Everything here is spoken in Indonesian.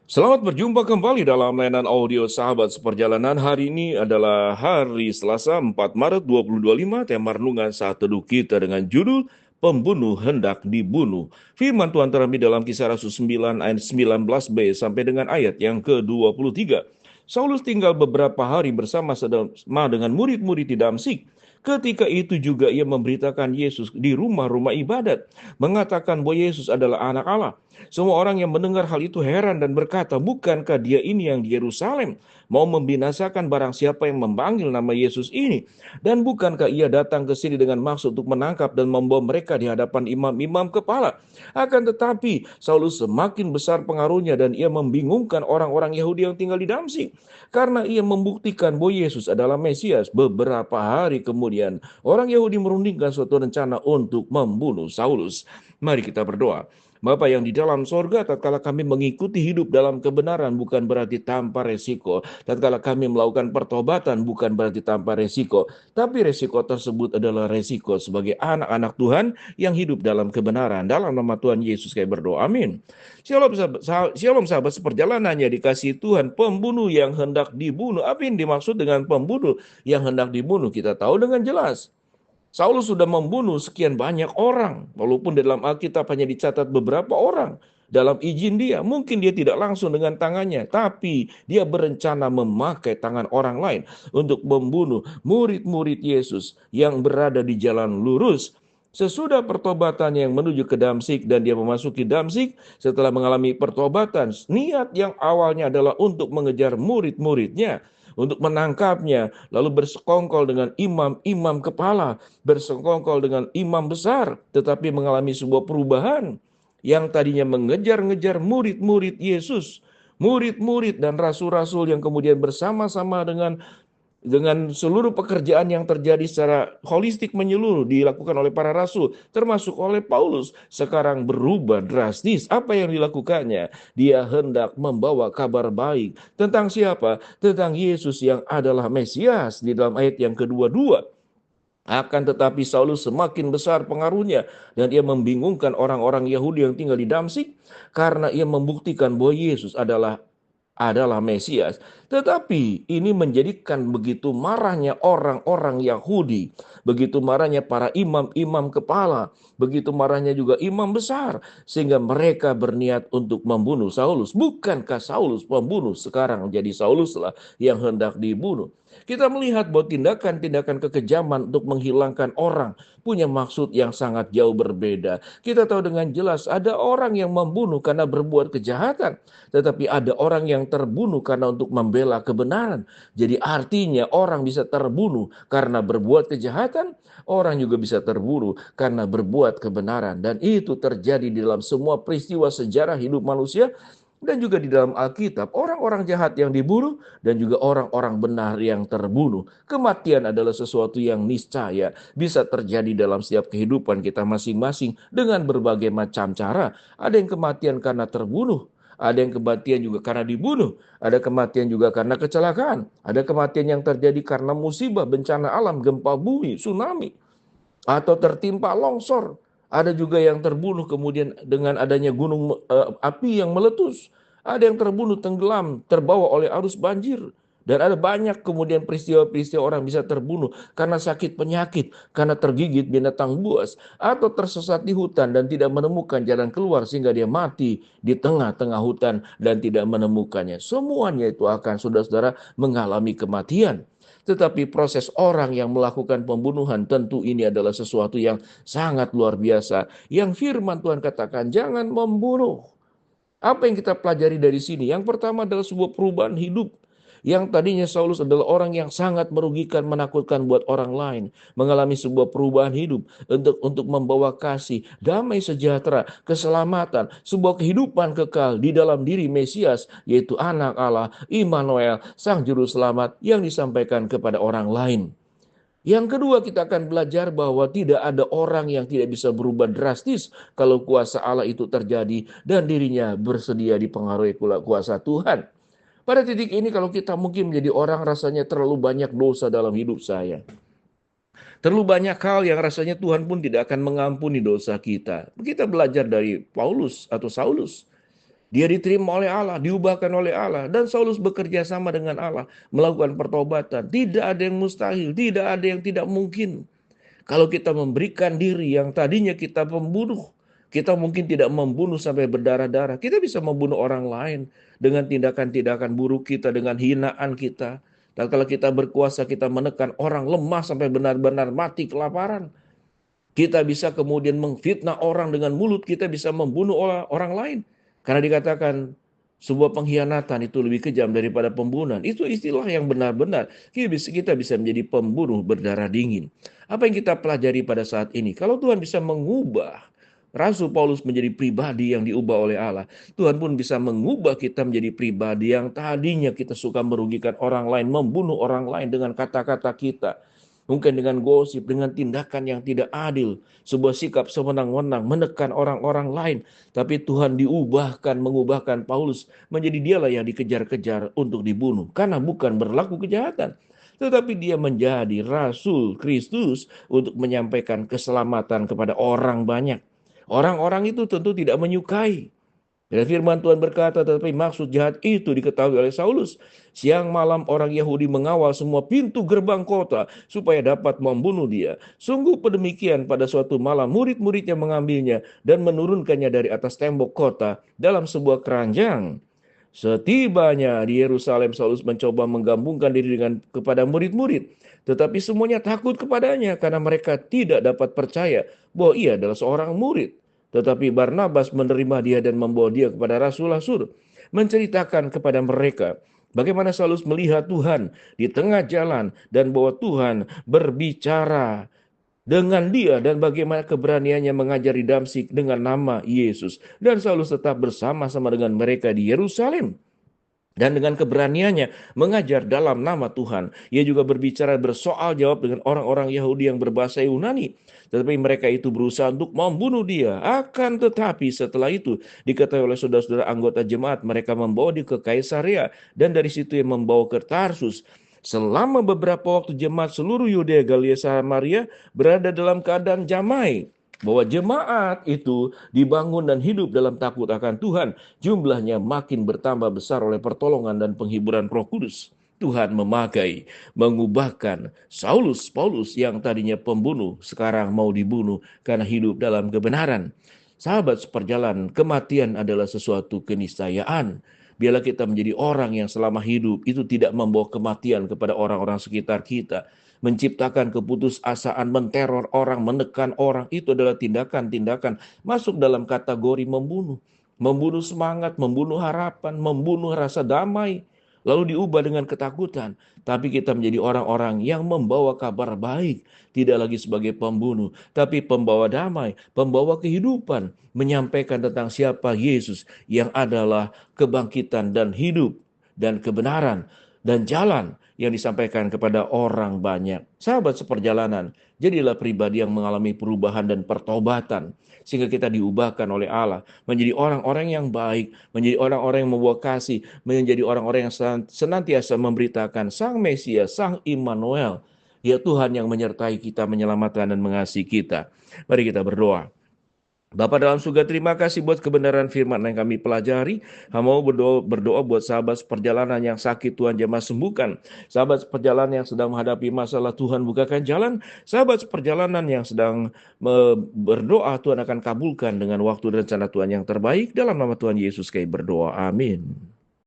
Selamat berjumpa kembali dalam layanan audio Sahabat Seperjalanan. Hari ini adalah hari Selasa 4 Maret 2025. Tema renungan saat teduh kita dengan judul Pembunuh Hendak Dibunuh. Firman Tuhan terambil dalam Kisah Rasul 9 ayat 19b sampai dengan ayat yang ke-23. Saulus tinggal beberapa hari bersama dengan murid-murid di Damsik. Ketika itu juga ia memberitakan Yesus di rumah-rumah ibadat, mengatakan bahwa Yesus adalah anak Allah. Semua orang yang mendengar hal itu heran dan berkata, bukankah dia ini yang di Yerusalem mau membinasakan barang siapa yang memanggil nama Yesus ini? Dan bukankah ia datang ke sini dengan maksud untuk menangkap dan membawa mereka di hadapan imam-imam kepala? Akan tetapi Saulus semakin besar pengaruhnya dan ia membingungkan orang-orang Yahudi yang tinggal di Damsik. Karena ia membuktikan bahwa Yesus adalah Mesias. Beberapa hari kemudian orang Yahudi merundingkan suatu rencana untuk membunuh Saulus. Mari kita berdoa. Bapa yang di dalam sorga, tatkala kami mengikuti hidup dalam kebenaran bukan berarti tanpa resiko. Tatkala kami melakukan pertobatan bukan berarti tanpa resiko. Tapi resiko tersebut adalah resiko sebagai anak-anak Tuhan yang hidup dalam kebenaran. Dalam nama Tuhan Yesus kami berdoa. Amin. Shalom sahabat seperjalanannya dikasih Tuhan. Pembunuh yang hendak dibunuh. Apa yang dimaksud dengan pembunuh yang hendak dibunuh? Kita tahu dengan jelas. Saulus sudah membunuh sekian banyak orang, walaupun di dalam Alkitab hanya dicatat beberapa orang. Dalam izin dia, mungkin dia tidak langsung dengan tangannya, tapi dia berencana memakai tangan orang lain untuk membunuh murid-murid Yesus yang berada di jalan lurus. Sesudah pertobatan yang menuju ke Damsik dan dia memasuki Damsik setelah mengalami pertobatan, niat yang awalnya adalah untuk mengejar murid-muridnya, untuk menangkapnya, lalu bersekongkol dengan imam-imam kepala, bersekongkol dengan imam besar, tetapi mengalami sebuah perubahan yang tadinya mengejar-ngejar murid-murid Yesus, murid-murid dan rasul-rasul yang kemudian bersama-sama dengan seluruh pekerjaan yang terjadi secara holistik menyeluruh dilakukan oleh para rasul, termasuk oleh Paulus, sekarang berubah drastis. Apa yang dilakukannya? Dia hendak membawa kabar baik. Tentang siapa? Tentang Yesus yang adalah Mesias di dalam ayat yang kedua-dua. Akan tetapi Saulus semakin besar pengaruhnya dan ia membingungkan orang-orang Yahudi yang tinggal di Damsik karena ia membuktikan bahwa Yesus adalah Mesias. Tetapi ini menjadikan begitu marahnya orang-orang Yahudi, begitu marahnya para imam-imam kepala, begitu marahnya juga imam besar, sehingga mereka berniat untuk membunuh Saulus. Bukankah Saulus pembunuh? Sekarang jadi Sauluslah yang hendak dibunuh. Kita melihat bahwa tindakan-tindakan kekejaman untuk menghilangkan orang punya maksud yang sangat jauh berbeda. Kita tahu dengan jelas ada orang yang membunuh karena berbuat kejahatan, tetapi ada orang yang terbunuh karena untuk membela kebenaran. Jadi artinya orang bisa terbunuh karena berbuat kejahatan, orang juga bisa terbunuh karena berbuat kebenaran. Dan itu terjadi di dalam semua peristiwa sejarah hidup manusia. Dan juga di dalam Alkitab, orang-orang jahat yang dibunuh dan juga orang-orang benar yang terbunuh. Kematian adalah sesuatu yang niscaya bisa terjadi dalam setiap kehidupan kita masing-masing dengan berbagai macam cara. Ada yang kematian karena terbunuh, ada yang kematian juga karena dibunuh, ada kematian juga karena kecelakaan, ada kematian yang terjadi karena musibah, bencana alam, gempa bumi, tsunami, atau tertimpa longsor. Ada juga yang terbunuh kemudian dengan adanya gunung api yang meletus. Ada yang terbunuh tenggelam, terbawa oleh arus banjir. Dan ada banyak kemudian peristiwa-peristiwa orang bisa terbunuh karena sakit penyakit, karena tergigit binatang buas, atau tersesat di hutan dan tidak menemukan jalan keluar sehingga dia mati di tengah-tengah hutan dan tidak menemukannya. Semuanya itu akan saudara-saudara mengalami kematian. Tetapi proses orang yang melakukan pembunuhan tentu ini adalah sesuatu yang sangat luar biasa. Yang firman Tuhan katakan, jangan membunuh. Apa yang kita pelajari dari sini? Yang pertama adalah sebuah perubahan hidup. Yang tadinya Saulus adalah orang yang sangat merugikan, menakutkan buat orang lain, mengalami sebuah perubahan hidup untuk membawa kasih, damai sejahtera, keselamatan, sebuah kehidupan kekal di dalam diri Mesias, yaitu anak Allah, Immanuel, Sang Juru Selamat yang disampaikan kepada orang lain. Yang kedua, kita akan belajar bahwa tidak ada orang yang tidak bisa berubah drastis kalau kuasa Allah itu terjadi dan dirinya bersedia dipengaruhi kuasa Tuhan. Pada titik ini kalau kita mungkin menjadi orang rasanya terlalu banyak dosa dalam hidup saya. Terlalu banyak hal yang rasanya Tuhan pun tidak akan mengampuni dosa kita. Kita belajar dari Paulus atau Saulus. Dia diterima oleh Allah, diubahkan oleh Allah. Dan Saulus bekerja sama dengan Allah, melakukan pertobatan. Tidak ada yang mustahil, tidak ada yang tidak mungkin. Kalau kita memberikan diri yang tadinya kita pembunuh, kita mungkin tidak membunuh sampai berdarah-darah. Kita bisa membunuh orang lain dengan tindakan-tindakan buruk kita, dengan hinaan kita. Dan kalau kita berkuasa, kita menekan orang lemah sampai benar-benar mati kelaparan. Kita bisa kemudian memfitnah orang dengan mulut, kita bisa membunuh orang lain. Karena dikatakan sebuah pengkhianatan itu lebih kejam daripada pembunuhan. Itu istilah yang benar-benar. Kita bisa menjadi pembunuh berdarah dingin. Apa yang kita pelajari pada saat ini? Kalau Tuhan bisa mengubah Rasul Paulus menjadi pribadi yang diubah oleh Allah, Tuhan pun bisa mengubah kita menjadi pribadi yang tadinya kita suka merugikan orang lain, membunuh orang lain dengan kata-kata kita. Mungkin dengan gosip, dengan tindakan yang tidak adil, sebuah sikap sewenang-wenang, menekan orang-orang lain. Tapi Tuhan mengubahkan Paulus menjadi dialah yang dikejar-kejar untuk dibunuh. Karena bukan berlaku kejahatan, tetapi dia menjadi Rasul Kristus untuk menyampaikan keselamatan kepada orang banyak. Orang-orang itu tentu tidak menyukai. Dan firman Tuhan berkata, tetapi maksud jahat itu diketahui oleh Saulus. Siang malam orang Yahudi mengawal semua pintu gerbang kota supaya dapat membunuh dia. Sungguh pedemikian pada suatu malam murid-muridnya mengambilnya dan menurunkannya dari atas tembok kota dalam sebuah keranjang. Setibanya di Yerusalem, Saulus mencoba menggabungkan diri kepada murid-murid. Tetapi semuanya takut kepadanya karena mereka tidak dapat percaya bahwa ia adalah seorang murid. Tetapi Barnabas menerima dia dan membawa dia kepada rasul-rasul, menceritakan kepada mereka bagaimana Saulus melihat Tuhan di tengah jalan dan bahwa Tuhan berbicara dengan dia dan bagaimana keberaniannya mengajar di Damsyik dengan nama Yesus. Dan Saulus tetap bersama-sama dengan mereka di Yerusalem. Dan dengan keberaniannya mengajar dalam nama Tuhan. Ia juga berbicara bersoal jawab dengan orang-orang Yahudi yang berbahasa Yunani. Tetapi mereka itu berusaha untuk membunuh dia. Akan tetapi setelah itu diketahui oleh saudara-saudara anggota jemaat, mereka membawa dia ke Kaisarea. Dan dari situ yang membawa ke Tarsus. Selama beberapa waktu jemaat seluruh Yudea, Galilea, Samaria berada dalam keadaan damai. Bahwa jemaat itu dibangun dan hidup dalam takut akan Tuhan. Jumlahnya makin bertambah besar oleh pertolongan dan penghiburan Roh Kudus. Tuhan mengubahkan Paulus yang tadinya pembunuh, sekarang mau dibunuh karena hidup dalam kebenaran. Sahabat seperjalanan, kematian adalah sesuatu keniscayaan. Biarlah kita menjadi orang yang selama hidup itu tidak membawa kematian kepada orang-orang sekitar kita. Menciptakan keputusasaan, menteror orang, menekan orang, itu adalah tindakan-tindakan masuk dalam kategori membunuh. Membunuh semangat, membunuh harapan, membunuh rasa damai, lalu diubah dengan ketakutan. Tapi kita menjadi orang-orang yang membawa kabar baik, tidak lagi sebagai pembunuh, tapi pembawa damai, pembawa kehidupan, menyampaikan tentang siapa Yesus yang adalah kebangkitan dan hidup dan kebenaran dan jalan yang disampaikan kepada orang banyak. Sahabat seperjalanan, jadilah pribadi yang mengalami perubahan dan pertobatan, sehingga kita diubahkan oleh Allah menjadi orang-orang yang baik, menjadi orang-orang yang membawa kasih, menjadi orang-orang yang senantiasa memberitakan Sang Mesias, Sang Immanuel, ya Tuhan yang menyertai kita, menyelamatkan dan mengasihi kita. Mari kita berdoa. Bapa dalam surga, terima kasih buat kebenaran firman yang kami pelajari. Kami mau berdoa buat sahabat perjalanan yang sakit, Tuhan jamah sembuhkan. Sahabat perjalanan yang sedang menghadapi masalah, Tuhan bukakan jalan. Sahabat perjalanan yang sedang berdoa, Tuhan akan kabulkan dengan waktu dan rencana Tuhan yang terbaik. Dalam nama Tuhan Yesus kami berdoa. Amin.